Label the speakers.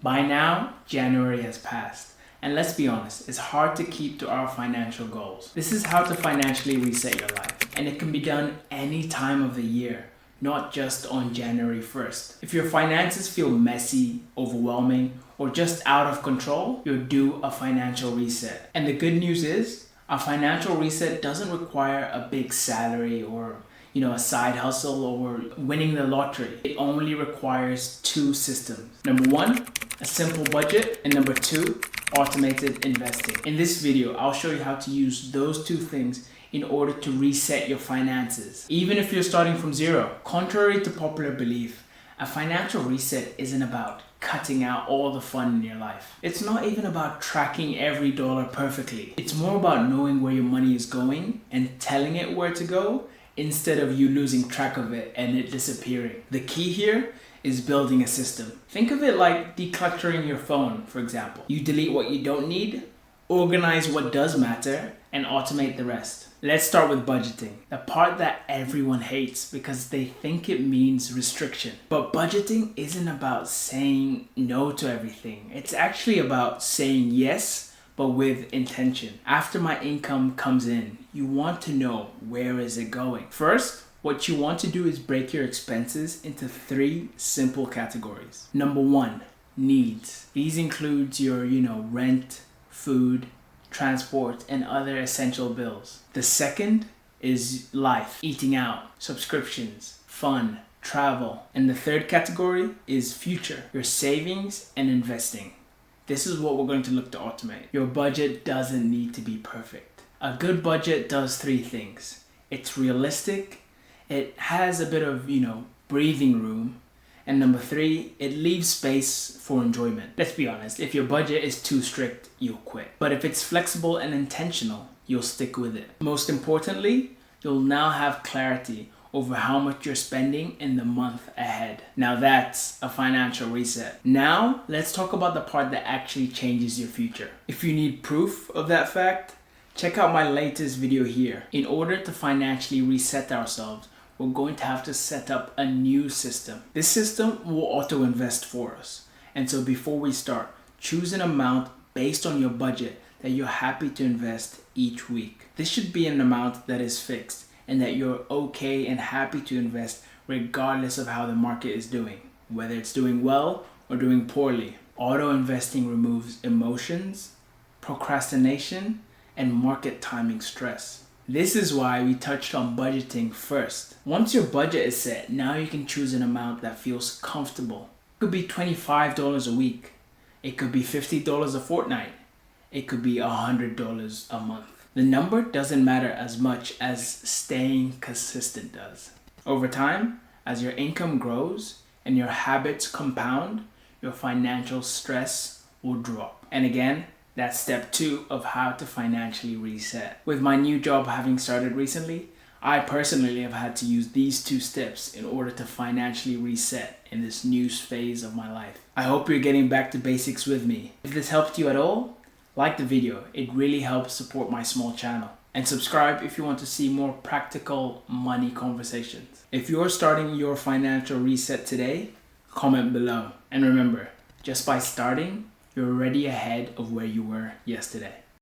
Speaker 1: By now, January has passed, and let's be honest, it's hard to keep to our financial goals. This is how to financially reset your life, and it can be done any time of the year, not just on January 1st. If your finances feel messy, overwhelming, or just out of control, you'll do a financial reset. And the good news is, a financial reset doesn't require a big salary or a side hustle or winning the lottery. It only requires two systems. Number one, a simple budget, and number two, automated investing. In this video, I'll show you how to use those two things in order to reset your finances, even if you're starting from zero. Contrary to popular belief, a financial reset isn't about cutting out all the fun in your life. It's not even about tracking every dollar perfectly. It's more about knowing where your money is going and telling it where to go instead of you losing track of it and it disappearing. The key here is building a system. Think of it like decluttering your phone, for example. You delete what you don't need, organize what does matter, and automate the rest. Let's start with budgeting, the part that everyone hates because they think it means restriction. But budgeting isn't about saying no to everything. It's actually about saying yes, but with intention. After my income comes in, you want to know where is it going. First, what you want to do is break your expenses into three simple categories. Number one, needs. These includes your, rent, food, transport, and other essential bills. The second is life, eating out, subscriptions, fun, travel. And the third category is future, your savings and investing. This is what we're going to look to automate. Your budget doesn't need to be perfect. A good budget does three things. It's realistic, it has a bit of, breathing room, and number three, it leaves space for enjoyment. Let's be honest, if your budget is too strict, you'll quit. But if it's flexible and intentional, you'll stick with it. Most importantly, you'll now have clarity over how much you're spending in the month ahead. Now that's a financial reset. Now, let's talk about the part that actually changes your future. If you need proof of that fact, check out my latest video here. In order to financially reset ourselves, we're going to have to set up a new system. This system will auto invest for us. And so before we start, choose an amount based on your budget that you're happy to invest each week. This should be an amount that is fixed and that you're okay and happy to invest regardless of how the market is doing, whether it's doing well or doing poorly. Auto investing removes emotions, procrastination, and market timing stress. This is why we touched on budgeting first. Once your budget is set, now you can choose an amount that feels comfortable. It could be $25 a week. It could be $50 a fortnight. It could be $100 a month. The number doesn't matter as much as staying consistent does. Over time, as your income grows and your habits compound, your financial stress will drop. And again, that's step two of how to financially reset. With my new job having started recently, I personally have had to use these two steps in order to financially reset in this new phase of my life. I hope you're getting back to basics with me. If this helped you at all, like the video. It really helps support my small channel. And subscribe if you want to see more practical money conversations. If you're starting your financial reset today, comment below. And remember, just by starting, you're already ahead of where you were yesterday.